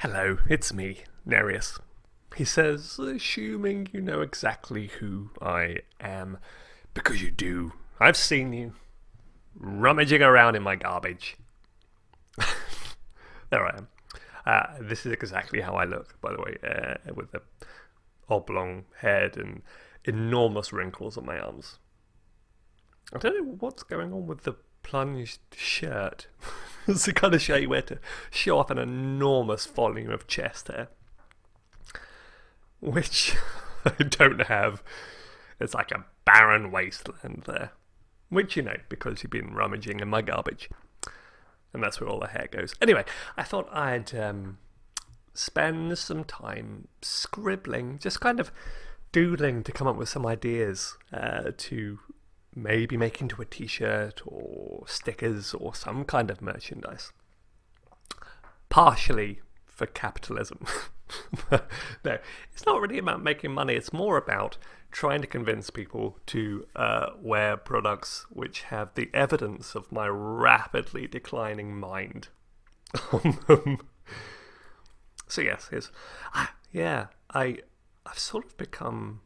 Hello, it's me, Nereus. He says, assuming you know exactly who I am, because you do. I've seen you rummaging around in my garbage. There I am. This is exactly how I look, by the way, with the oblong head and enormous wrinkles on my arms. I don't know what's going on with the plunged shirt. It's the kind of shirt you wear to show off an enormous volume of chest hair, which I don't have. It's like a barren wasteland there, which you know because you've been rummaging in my garbage, and that's where all the hair goes. Anyway, I thought I'd spend some time scribbling, just kind of doodling to come up with some ideas to maybe make into a t-shirt or stickers or some kind of merchandise. Partially for capitalism. No, it's not really about making money. It's more about trying to convince people to wear products which have the evidence of my rapidly declining mind on them. So yes, I've sort of become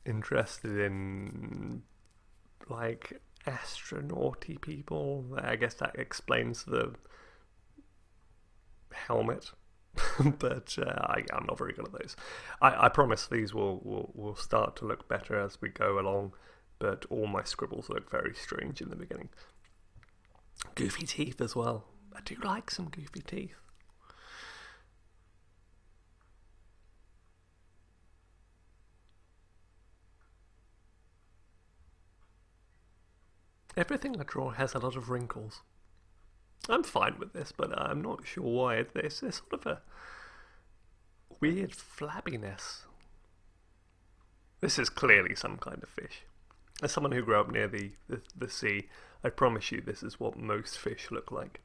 interested in like astronauty people. I guess that explains the helmet. But I'm not very good at those. I promise these will start to look better as we go along, but all my scribbles look very strange in the beginning. Goofy teeth as well. I do like some goofy teeth. Everything I draw has a lot of wrinkles. I'm fine with this, but I'm not sure why. There's sort of a weird flabbiness. This is clearly some kind of fish. As someone who grew up near the sea, I promise you this is what most fish look like.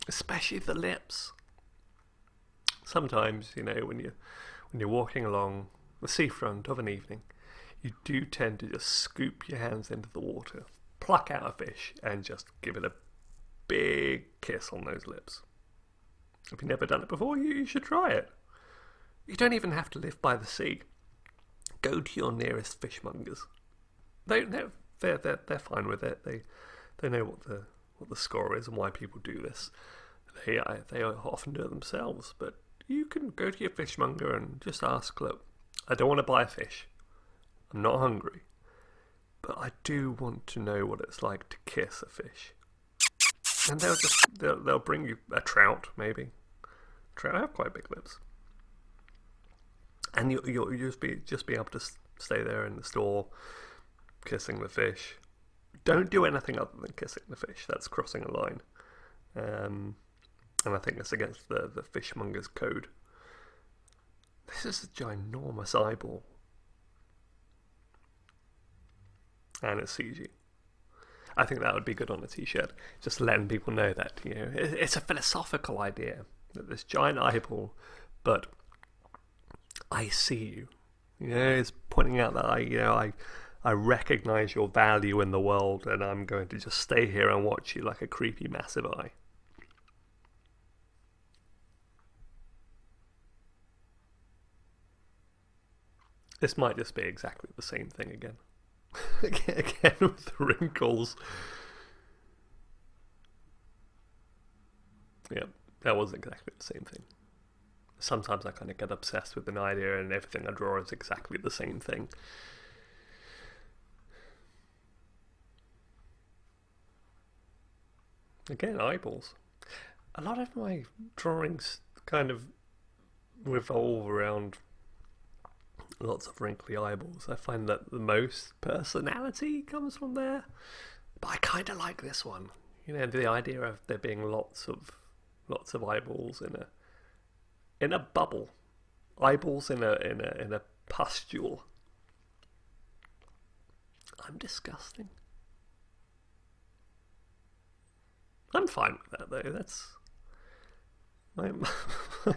Especially the lips. Sometimes, you know, when you're walking along the seafront of an evening, you do tend to just scoop your hands into the water, pluck out a fish, and just give it a big kiss on those lips. If you've never done it before, you should try it. You don't even have to live by the sea. Go to your nearest fishmongers. They're fine with it. They know what the score is and why people do this. They often do it themselves, but you can go to your fishmonger and just ask, look, I don't want to buy a fish. I'm not hungry, but I do want to know what it's like to kiss a fish. And they'll bring you a trout, maybe. Trout have quite big lips, and you'll just be able to stay there in the store, kissing the fish. Don't do anything other than kissing the fish. That's crossing a line, and I think that's against the fishmonger's code. This is a ginormous eyeball. And it sees you. I think that would be good on a t-shirt. Just letting people know that, you know, it's a philosophical idea that this giant eyeball, but I see you. You know, it's pointing out that I recognize your value in the world, and I'm going to just stay here and watch you like a creepy massive eye. This might just be exactly the same thing again. Again with the wrinkles. Yeah, that was exactly the same thing. Sometimes I kind of get obsessed with an idea and everything I draw is exactly the same thing. Again, eyeballs. A lot of my drawings kind of revolve around lots of wrinkly eyeballs. I find that the most personality comes from there. But I kind of like this one. You know, the idea of there being lots of eyeballs in a bubble, eyeballs in a pustule. I'm disgusting. I'm fine with that though. That's my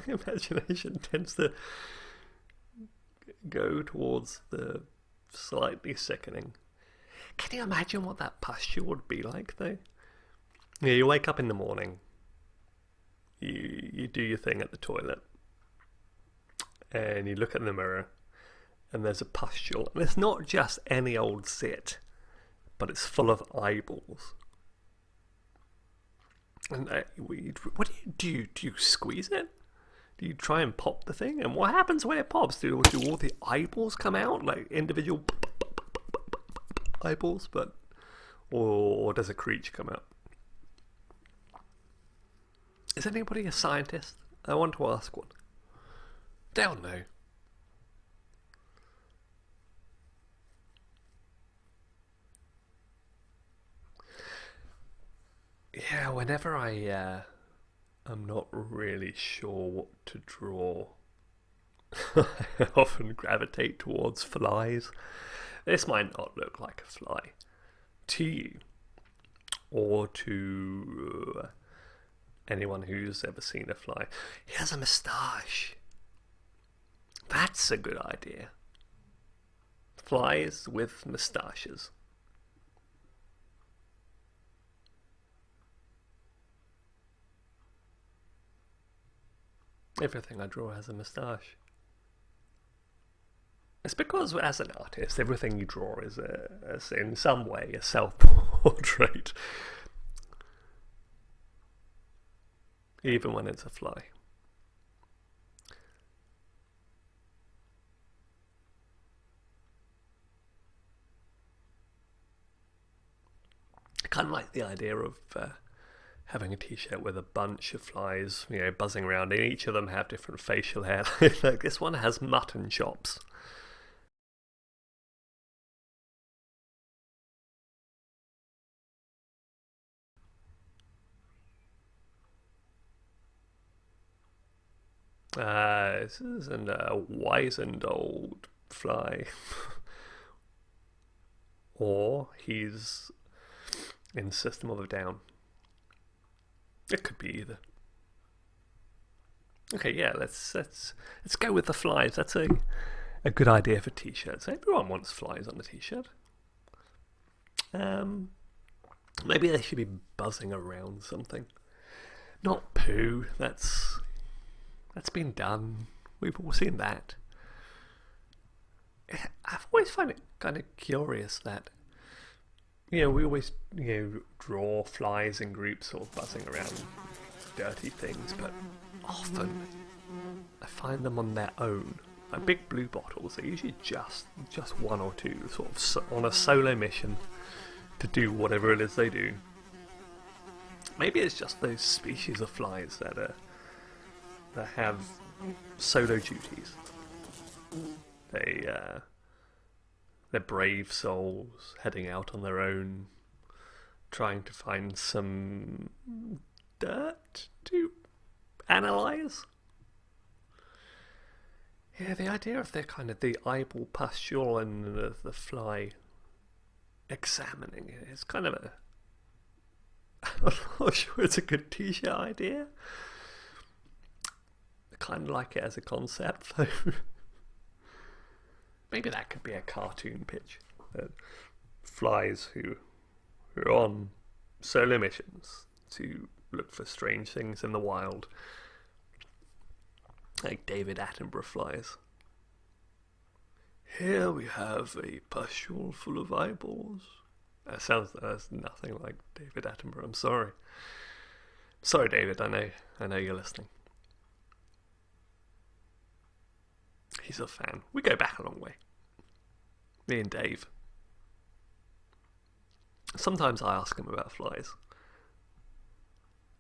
imagination tends to go towards the slightly sickening. Can you imagine what that pustule would be like though? Yeah, you wake up in the morning, you you do your thing at the toilet, and you look in the mirror, and there's a pustule, and it's not just any old zit, but it's full of eyeballs. And what do you do? Do you squeeze it? Do you try and pop the thing? And what happens when it pops? Do all the eyeballs come out, like individual eyeballs, or does a creature come out? Is anybody a scientist? I want to ask one. Don't know. Yeah, whenever I'm not really sure what to draw, I often gravitate towards flies. This might not look like a fly to you, or to anyone who's ever seen a fly. He has a moustache. That's a good idea. Flies with moustaches. Everything I draw has a moustache. It's because, as an artist, everything you draw is in some way a self-portrait, even when it's a fly. I kind of like the idea of having a t-shirt with a bunch of flies, buzzing around, and each of them have different facial hair. Like this one has mutton chops. This is a wizened old fly. Or he's in System of a Down. It could be either. Okay, yeah, let's go with the flies. That's a good idea for t-shirts. Everyone wants flies on a t-shirt. Maybe they should be buzzing around something. Not poo. That's been done. We've all seen that. I've always found it kind of curious that we always draw flies in groups sort of buzzing around dirty things, but often I find them on their own. Like big blue bottles, they're usually just one or two, sort of on a solo mission to do whatever it is they do. Maybe it's just those species of flies that have solo duties. They're brave souls heading out on their own, trying to find some dirt to analyze. Yeah, the idea of the eyeball pustule and the fly examining it is kind of I'm not sure it's a good t-shirt idea. I kind of like it as a concept, though. Maybe that could be a cartoon pitch. Flies who are on solo missions to look for strange things in the wild. Like David Attenborough flies. Here we have a pustule full of eyeballs. That's nothing like David Attenborough. I'm sorry. Sorry, David. I know you're listening. He's a fan. We go back a long way. Me and Dave. Sometimes I ask him about flies.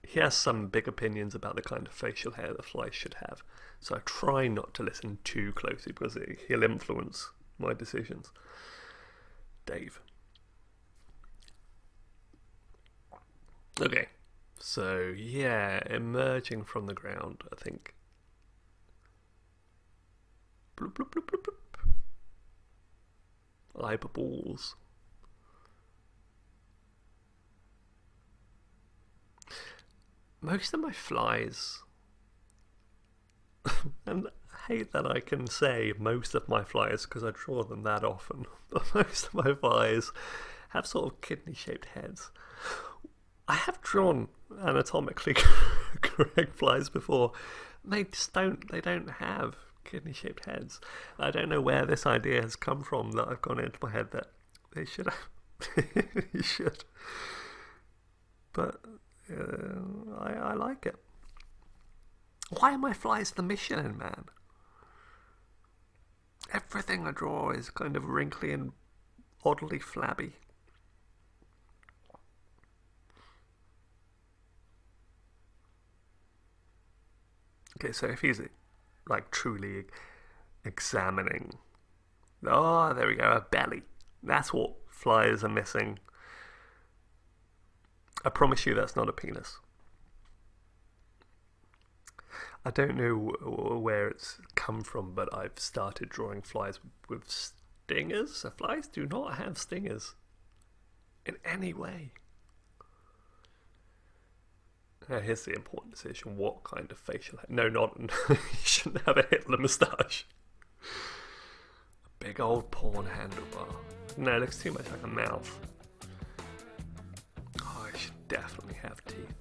He has some big opinions about the kind of facial hair that flies should have, so I try not to listen too closely because he'll influence my decisions. Dave. Okay, so yeah, emerging from the ground, I think. Bloop, bloop, bloop, bloop, bloop. Eyeballs. Most of my flies, and I hate that I can say most of my flies because I draw them that often, but most of my flies have sort of kidney-shaped heads. I have drawn anatomically correct flies before. They don't have kidney-shaped heads. I don't know where this idea has come from that I've gone into my head that they should have. You should. But I like it. Why are my flies the Michelin Man? Everything I draw is kind of wrinkly and oddly flabby. Okay, so if he's like truly examining, oh, there we go, a belly. That's what flies are missing. I promise you that's not a penis. I don't know where it's come from, but I've started drawing flies with stingers. So flies do not have stingers in any way. Here's the important decision. What kind of facial hair? No, not... You shouldn't have a Hitler moustache. A big old porn handlebar. No, it looks too much like a mouth. Oh, I should definitely have teeth.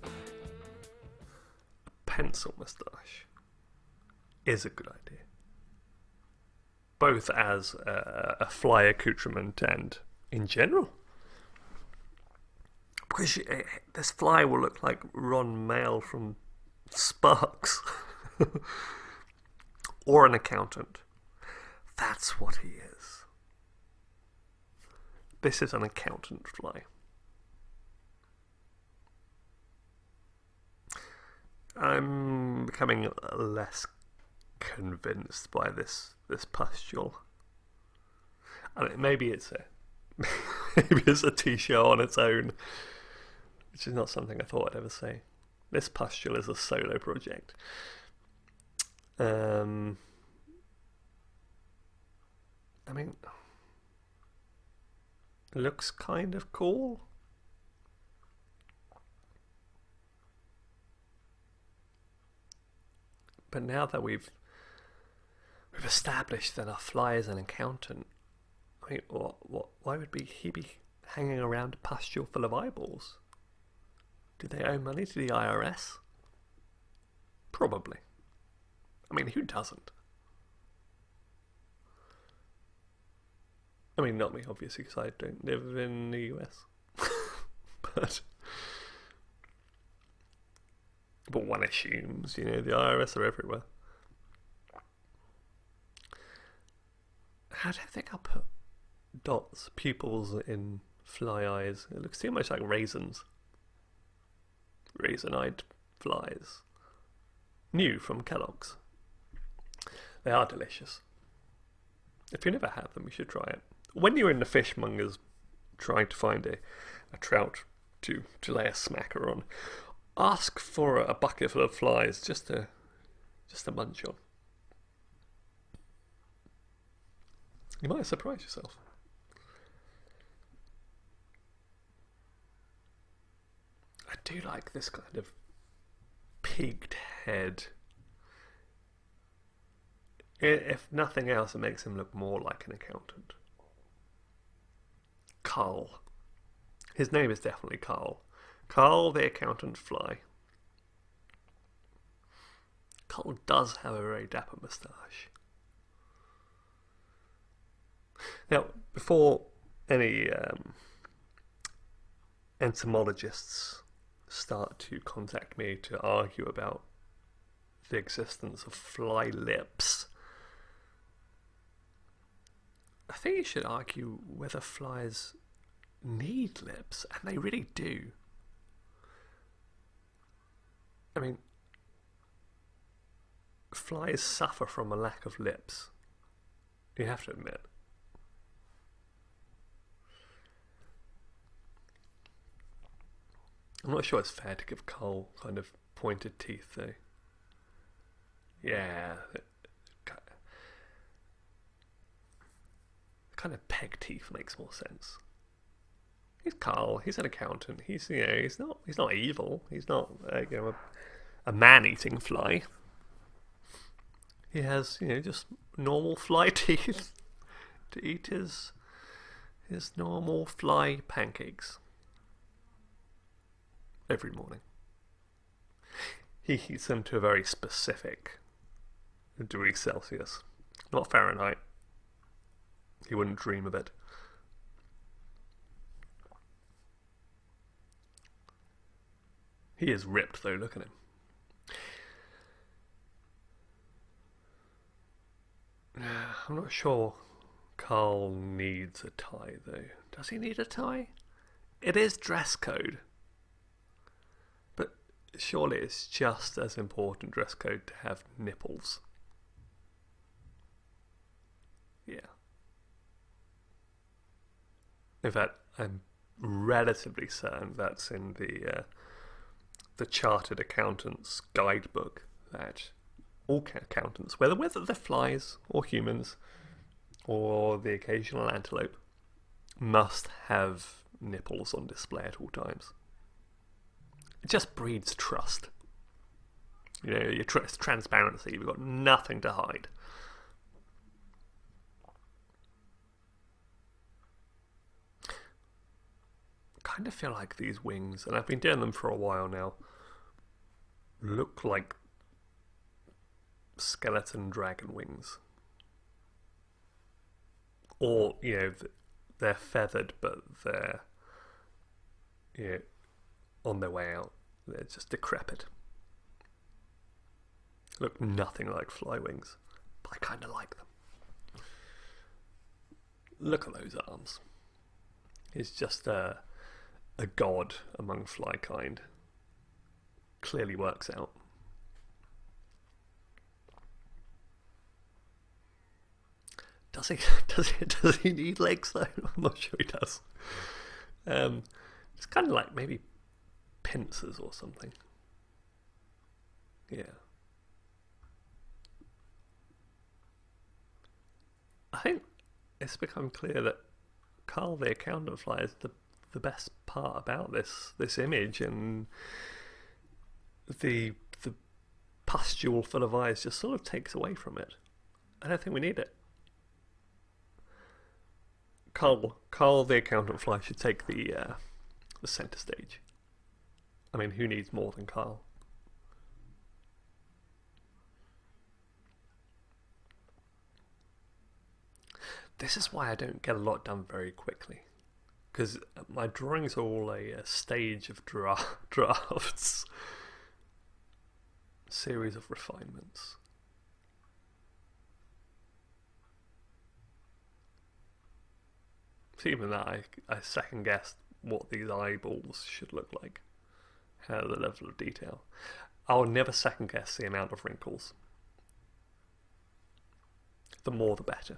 A pencil moustache is a good idea. Both as a fly accoutrement and in general. Because this fly will look like Ron Mail from Sparks. Or an accountant. That's what he is. This is an accountant fly. I'm becoming less convinced by this pustule. I mean, maybe it's a t-shirt on its own, which is not something I thought I'd ever say. This pustule is a solo project. I mean, it looks kind of cool. But now that we've established that our fly is an accountant, I mean, why would he be hanging around a pustule full of eyeballs? Do they owe money to the IRS? Probably. I mean, who doesn't? I mean, not me, obviously, because I don't live in the US. But one assumes, the IRS are everywhere. I don't think I'll put dots, pupils in fly eyes. It looks too much like raisins. Raisin-eyed flies. New from Kellogg's. They are delicious. If you never had them, you should try it. When you're in the fishmongers trying to find a trout to lay a smacker on, ask for a bucket full of flies just to munch on. You might surprise yourself. I do like this kind of peaked head. If nothing else, it makes him look more like an accountant. Carl. His name is definitely Carl. Carl the accountant fly. Carl does have a very dapper moustache. Now, before any entomologists start to contact me to argue about the existence of fly lips, I think you should argue whether flies need lips, and they really do. I mean, flies suffer from a lack of lips. You have to admit. I'm not sure it's fair to give Carl kind of pointed teeth, though. Yeah. Kind of peg teeth makes more sense. He's Carl. He's an accountant. He's not evil. He's not a man-eating fly. He has just normal fly teeth to eat his normal fly pancakes every morning. He heats them to a very specific degree Celsius, not Fahrenheit. He wouldn't dream of it. He is ripped though, look at him. I'm not sure Carl needs a tie though. Does he need a tie? It is dress code. But surely it's just as important dress code to have nipples. Yeah. In fact, I'm relatively certain that's in the Chartered Accountant's Guidebook that all accountants, whether they're flies or humans or the occasional antelope, must have nipples on display at all times. It just breeds trust. You know, it's transparency. You've got nothing to hide. I kind of feel like these wings, and I've been doing them for a while now, look like skeleton dragon wings. Or, you know, they're feathered, but they're, you know, on their way out. They're just decrepit. Look nothing like fly wings, but I kind of like them. Look at those arms. He's just a god among fly kind. Clearly works out. Does he need legs though? I'm not sure he does. It's kind of like maybe pincers or something. Yeah. I think it's become clear that Carl the Accountant Fly is the best part about this image, and the pustule full of eyes just sort of takes away from it. I don't think we need it. Carl the Accountant Fly should take the centre stage. I mean, who needs more than Carl? This is why I don't get a lot done very quickly, because my drawings are all a stage of drafts, series of refinements. So even that, I second guessed what these eyeballs should look like, how the level of detail. I'll never second guess the amount of wrinkles. The more the better.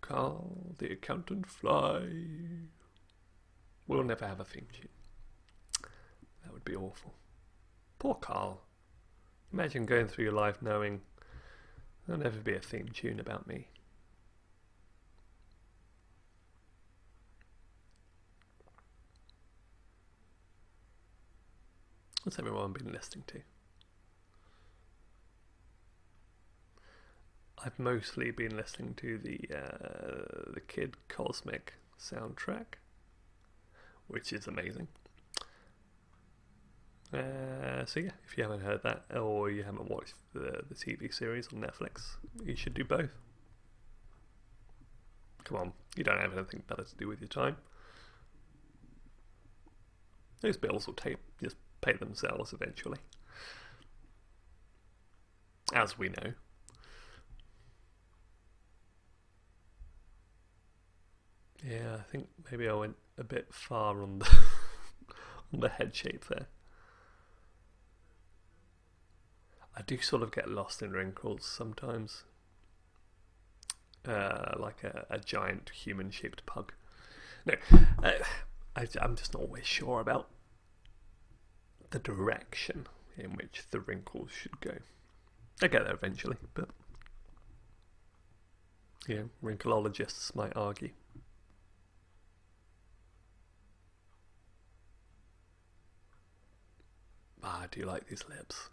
Carl the Accountant Fly. We'll never have a theme tune. That would be awful. Poor Carl. Imagine going through your life knowing there'll never be a theme tune about me. What's everyone been listening to? I've mostly been listening to the Kid Cosmic soundtrack, which is amazing. So yeah, if you haven't heard that, or you haven't watched the TV series on Netflix, you should do both. Come on, you don't have anything better to do with your time. Those bills will just pay themselves eventually, as we know. Yeah, I think maybe I went a bit far on the on the head shape there. I do sort of get lost in wrinkles sometimes, like a giant human-shaped pug. No, I'm just not always sure about the direction in which the wrinkles should go. I get there eventually, but yeah, wrinkleologists might argue. I do you like these lips?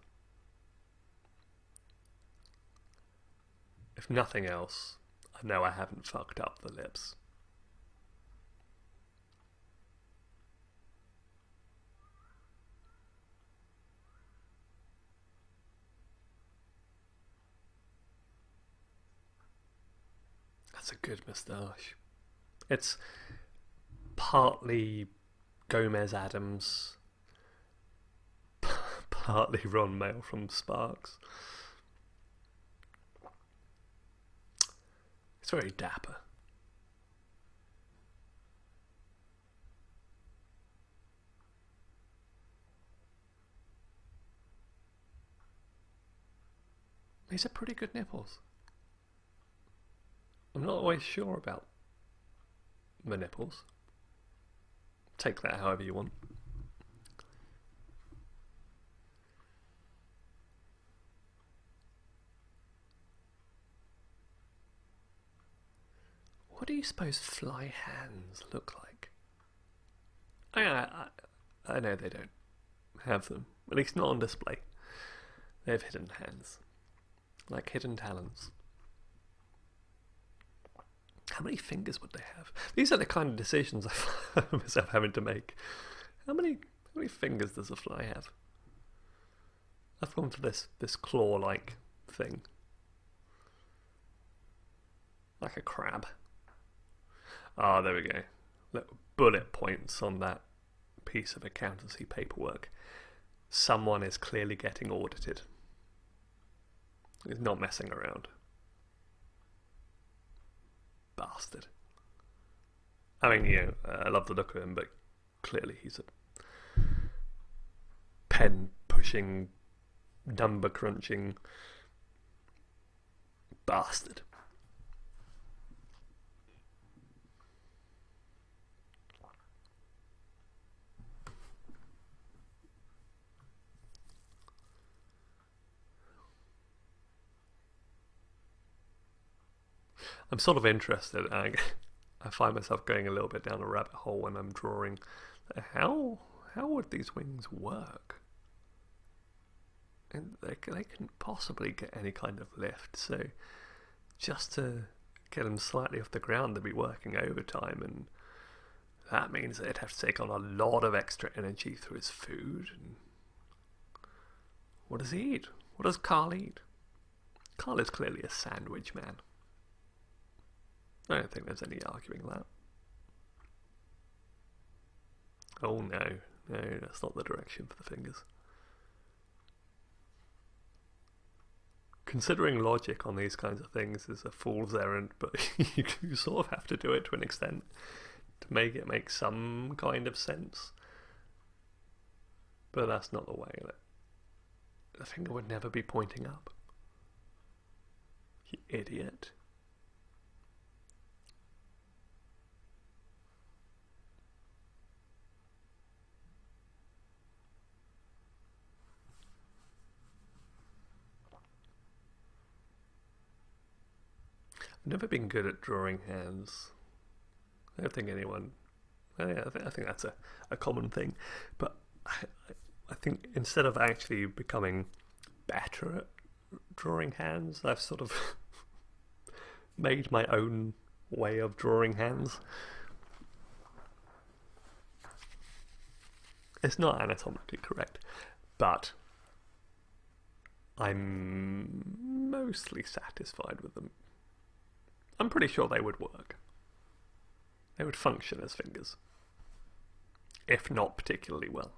If nothing else, I know I haven't fucked up the lips. That's a good moustache. It's partly Gomez Adams, partly Ron Mail from Sparks. It's very dapper. These are pretty good nipples. I'm not always sure about the nipples. Take that however you want. What do you suppose fly hands look like? I know they don't have them, at least not on display. They have hidden hands, like hidden talons. How many fingers would they have? These are the kind of decisions I find myself having to make. How many fingers does a fly have? I've gone for this claw-like thing, like a crab. Ah, there we go. Little bullet points on that piece of accountancy paperwork. Someone is clearly getting audited. He's not messing around. Bastard. I mean, I love the look of him, but clearly he's a pen-pushing, number-crunching bastard. I'm sort of interested. I find myself going a little bit down a rabbit hole when I'm drawing. How would these wings work? And they couldn't possibly get any kind of lift. So just to get them slightly off the ground, they'd be working overtime, and that means they'd have to take on a lot of extra energy through his food. And what does he eat? What does Carl eat? Carl is clearly a sandwich man. I don't think there's any arguing that. Oh no, that's not the direction for the fingers. Considering logic on these kinds of things is a fool's errand, but you sort of have to do it to an extent to make it make some kind of sense. But that's not the way that the finger would never be pointing up. You idiot. I've never been good at drawing hands. I don't think anyone... I think that's a common thing. But I think instead of actually becoming better at drawing hands, I've sort of made my own way of drawing hands. It's not anatomically correct, but I'm mostly satisfied with them. I'm pretty sure they would work. They would function as fingers, if not particularly well.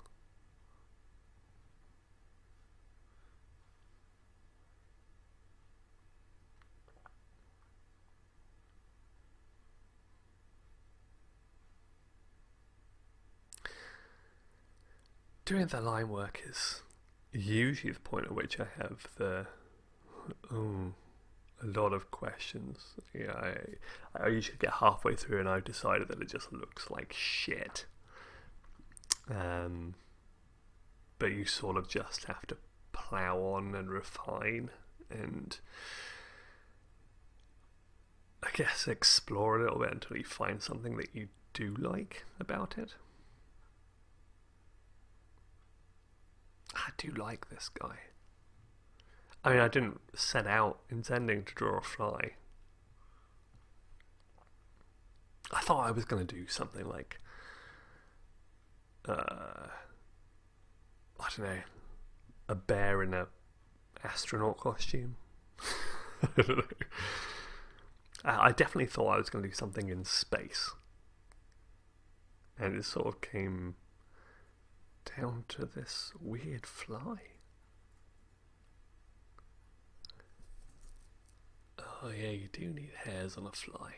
Doing the line work is usually the point at which I have a lot of questions. Yeah, I usually get halfway through and I've decided that it just looks like shit. But you sort of just have to plow on and refine and I guess explore a little bit until you find something that you do like about it. I do like this guy. I mean, I didn't set out intending to draw a fly. I thought I was going to do something like, I don't know, a bear in a astronaut costume. I don't know. I definitely thought I was going to do something in space. And it sort of came down to this weird fly. Oh yeah, you do need hairs on a fly.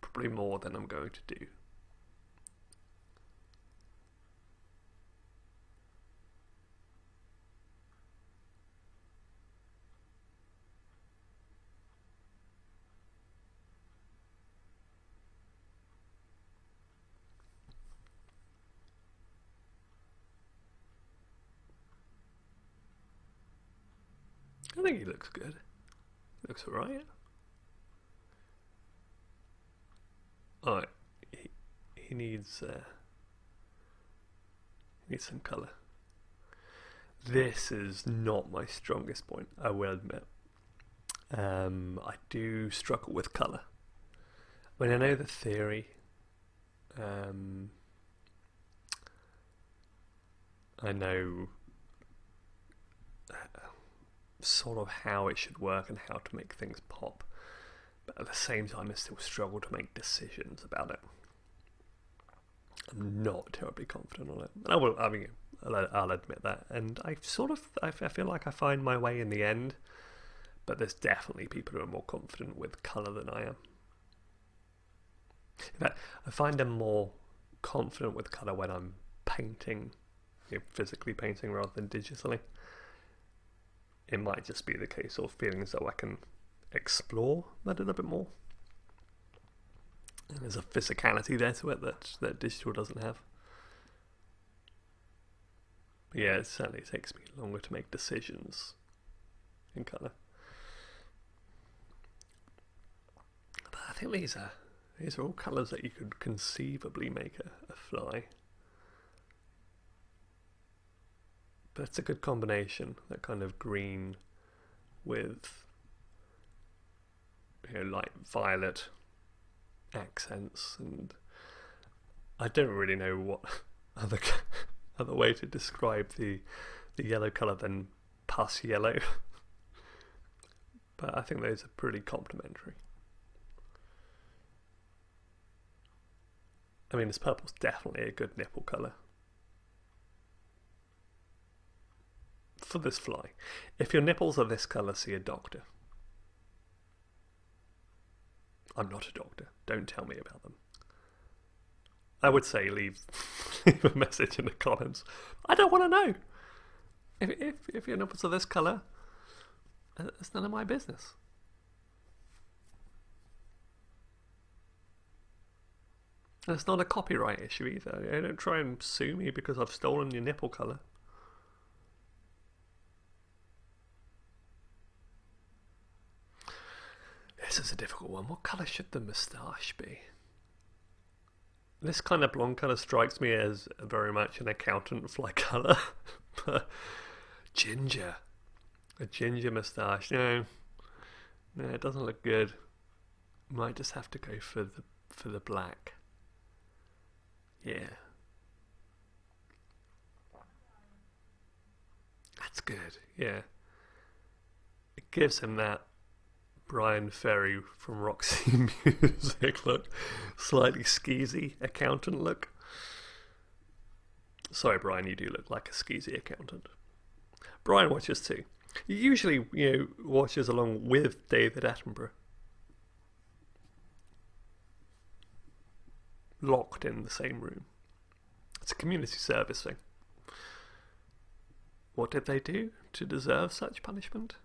Probably more than I'm going to do. I think he looks good. He looks alright. Alright, he needs some colour. This is not my strongest point, I will admit. I do struggle with colour. I mean, I know the theory. I know sort of how it should work and how to make things pop, but at the same time I still struggle to make decisions about it. I'm not terribly confident on it. I'll admit that, and I feel like I find my way in the end, but there's definitely people who are more confident with colour than I am. In fact, I find I'm more confident with colour when I'm painting, physically painting rather than digitally. It might just be the case of feeling as though I can explore that a little bit more. And there's a physicality there to it that digital doesn't have. But yeah, it certainly takes me longer to make decisions in colour. But I think these are all colours that you could conceivably make a fly. But it's a good combination, that kind of green with light violet accents, and I don't really know what other way to describe the yellow colour than pus yellow. But I think those are pretty complementary. I mean, this purple's definitely a good nipple colour for this fly. If your nipples are this colour, see a doctor. I'm not a doctor. Don't tell me about them. I would say leave a message in the comments. I don't want to know. If your nipples are this colour, it's none of my business. And it's not a copyright issue either. Don't try and sue me because I've stolen your nipple colour. This is a difficult one. What colour should the moustache be? This kind of blonde colour strikes me as very much an accountant fly colour. But ginger. A ginger moustache. No, it doesn't look good. Might just have to go for the black. Yeah. That's good, yeah. It gives him that Brian Ferry from Roxy Music look. Slightly skeezy accountant look. Sorry, Brian, you do look like a skeezy accountant. Brian watches too. He usually, watches along with David Attenborough. Locked in the same room. It's a community service thing. What did they do to deserve such punishment?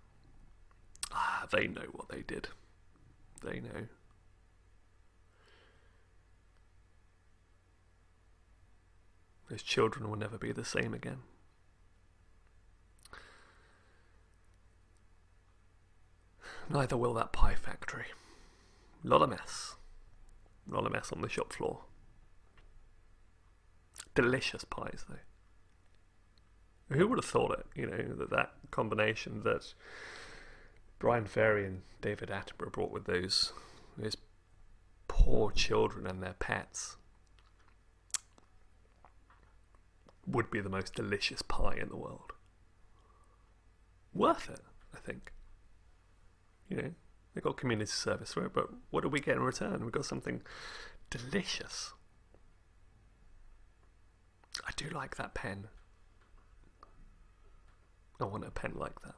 They know what they did. They know. Those children will never be the same again. Neither will that pie factory. Not a mess. Not a mess on the shop floor. Delicious pies, though. Who would have thought it? That combination that Brian Ferry and David Attenborough brought with those poor children and their pets would be the most delicious pie in the world. Worth it, I think. They got community service for it, but what do we get in return? We got something delicious. I do like that pen. I want a pen like that.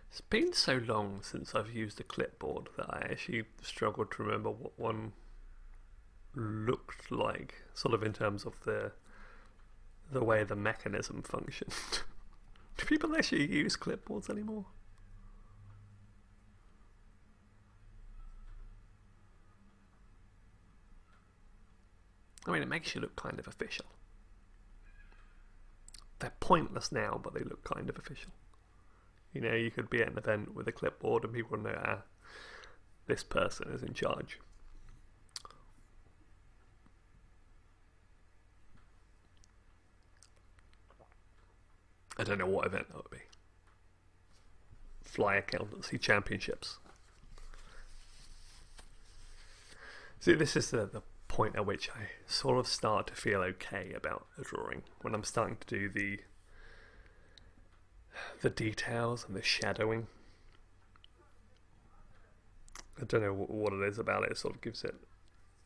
It's been so long since I've used a clipboard that I actually struggled to remember what one looked like, sort of in terms of the way the mechanism functioned. Do people actually use clipboards anymore? I mean, it makes you look kind of official. They're pointless now, but they look kind of official. You could be at an event with a clipboard and people know, this person is in charge. I don't know what event that would be. Fly Accountancy Championships. See, this is the point at which I sort of start to feel okay about a drawing. When I'm starting to do the details and the shadowing. I don't know what it is about it. It sort of gives it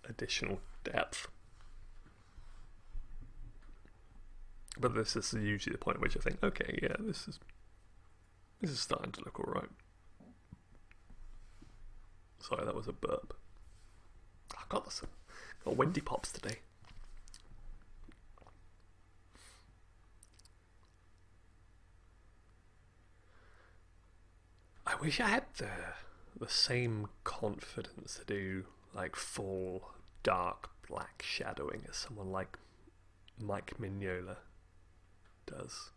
additional depth. But this is usually the point at which I think, okay, yeah, this is starting to look alright. Sorry, that was a burp. I've got Wendy Pops today. I wish I had the same confidence to do like full dark black shadowing as someone like Mike Mignola does,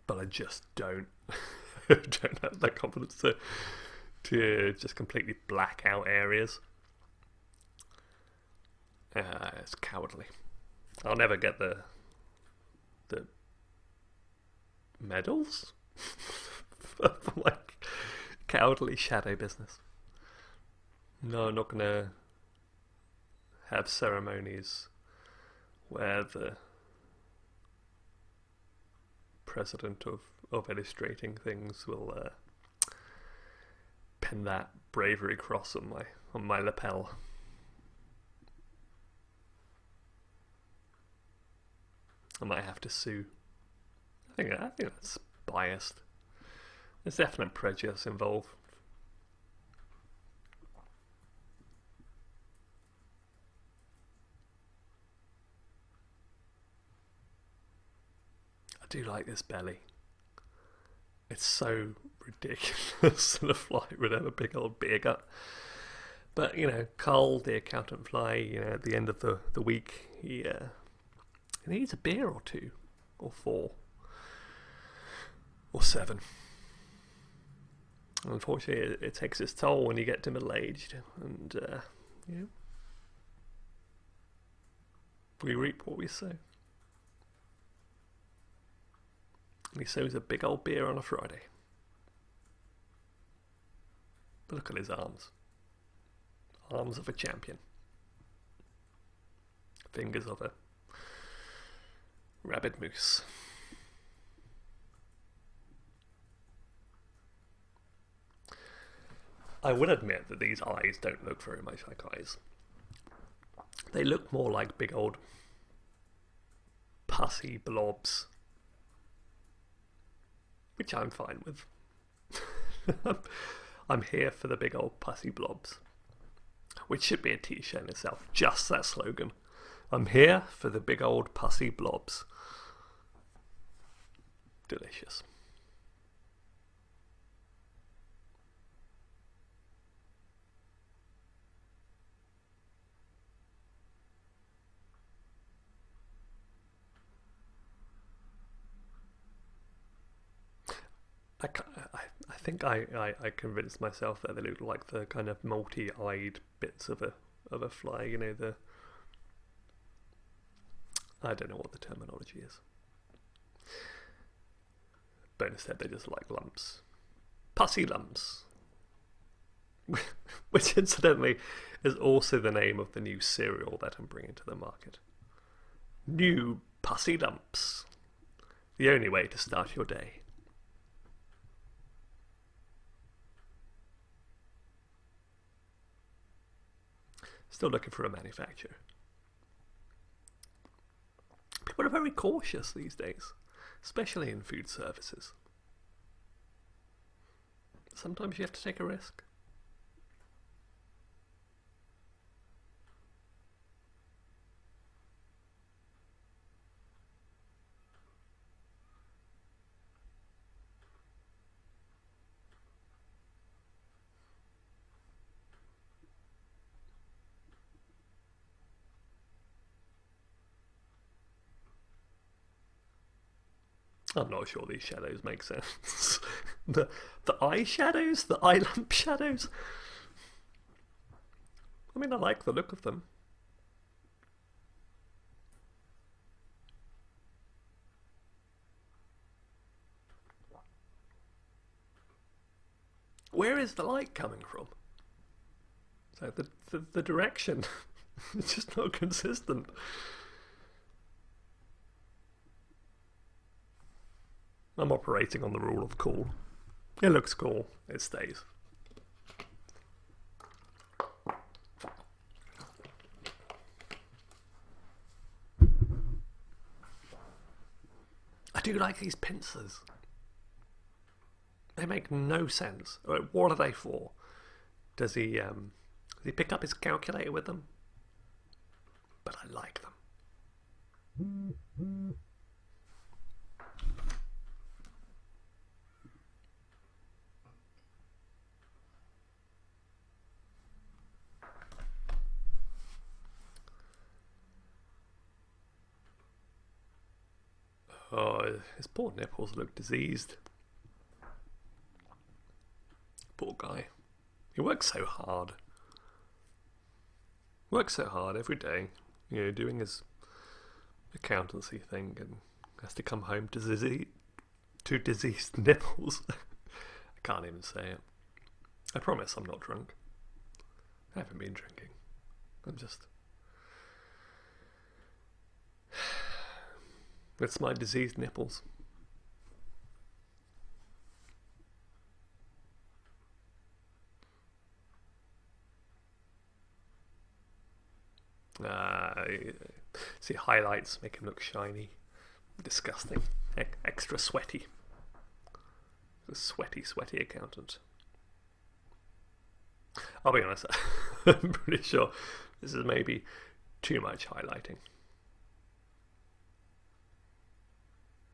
but I just don't don't have that confidence to just completely black out areas. It's cowardly. I'll never get the medals for my cowardly shadow business. No, I'm not gonna have ceremonies where the president of illustrating things will pin that bravery cross on my lapel. I might have to sue. I think that's biased. There's definite prejudice involved. I do like this belly. It's so ridiculous that a fly would have a big old beer gut. But, Carl, the accountant fly, at the end of the week, he needs a beer or two, or 4, or 7. Unfortunately, it takes its toll when you get to middle-aged, and, we reap what we sow. And he sows a big old beer on a Friday. But look at his arms. Arms of a champion. Fingers of a rabid moose. I will admit that these eyes don't look very much like eyes. They look more like big old pussy blobs, which I'm fine with. I'm here for the big old pussy blobs, which should be a t-shirt in itself, just that slogan. I'm here for the big old pussy blobs. Delicious. I think I convinced myself that they looked like the kind of multi-eyed bits of of a fly. You know, I don't know what the terminology is, but instead they just like lumps, pussy lumps, which incidentally is also the name of the new cereal that I'm bringing to the market. New pussy lumps, the only way to start your day. Still looking for a manufacturer. People are very cautious these days, especially in food services. Sometimes you have to take a risk. I'm not sure these shadows make sense. the eye shadows? The eye lamp shadows? I mean, I like the look of them. Where is the light coming from? So the direction is just not consistent. I'm operating on the rule of cool. It looks cool. It stays. I do like these pincers. They make no sense. What are they for? Does he pick up his calculator with them? But I like them. Oh, his poor nipples look diseased. Poor guy. He works so hard. Works so hard every day, you know, doing his accountancy thing, and has to come home to diseased nipples. I can't even say it. I promise I'm not drunk. I haven't been drinking. I'm just... It's my diseased nipples. See, highlights make him look shiny. Disgusting. Extra sweaty. A sweaty accountant. I'll be honest, I'm pretty sure this is maybe too much highlighting.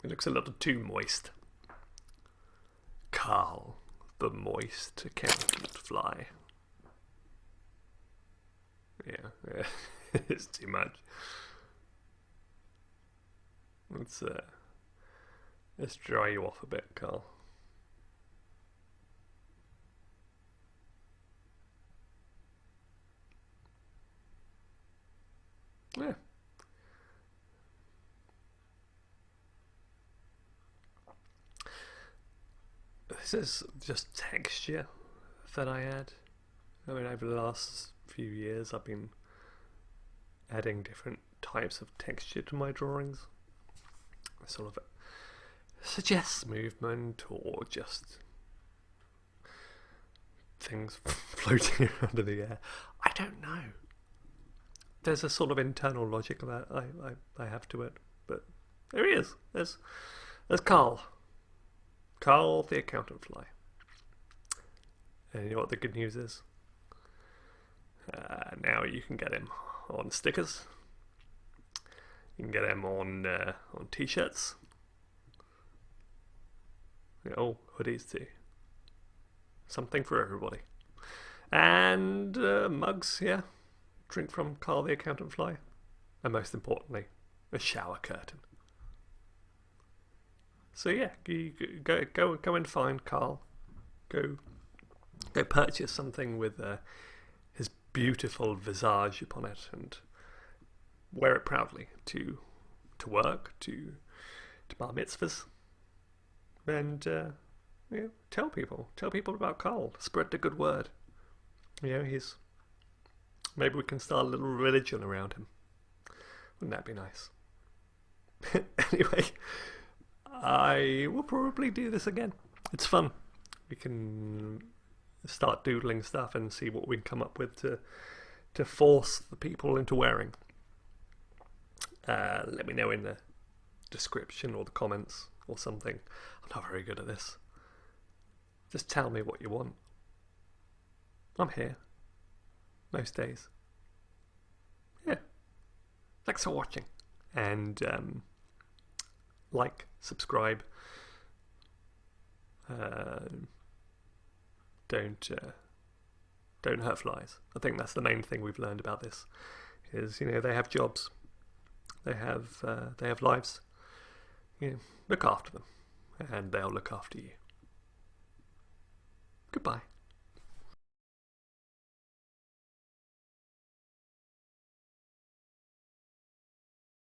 It looks a little too moist. Carl, the moist accountant fly. Yeah, it's too much. Let's dry you off a bit, Carl. Yeah. This is just texture that I add. I mean, over the last few years I've been adding different types of texture to my drawings. Sort of suggests movement or just things floating around in the air. I don't know. There's a sort of internal logic that I have to it, but there he is. There's Carl. Carl the accountant fly. And you know what the good news is? Now you can get him on stickers. You can get him on t-shirts. Oh, hoodies too. Something for everybody. And mugs, yeah. Drink from Carl the accountant fly. And most importantly, a shower curtain. So yeah, you go and find Carl. Go purchase something with his beautiful visage upon it and wear it proudly to work, to bar mitzvahs, and tell people about Carl. Spread the good word. Maybe we can start a little religion around him. Wouldn't that be nice? Anyway, I will probably do this again. It's fun. We can start doodling stuff and see what we can come up with to force the people into wearing. Let me know in the description or the comments or something. I'm not very good at this. Just tell me what you want. I'm here most days. Yeah. Thanks for watching. And like, subscribe. Don't hurt flies. I think that's the main thing we've learned about this. Is they have jobs. They have lives. Look after them, and they'll look after you. Goodbye.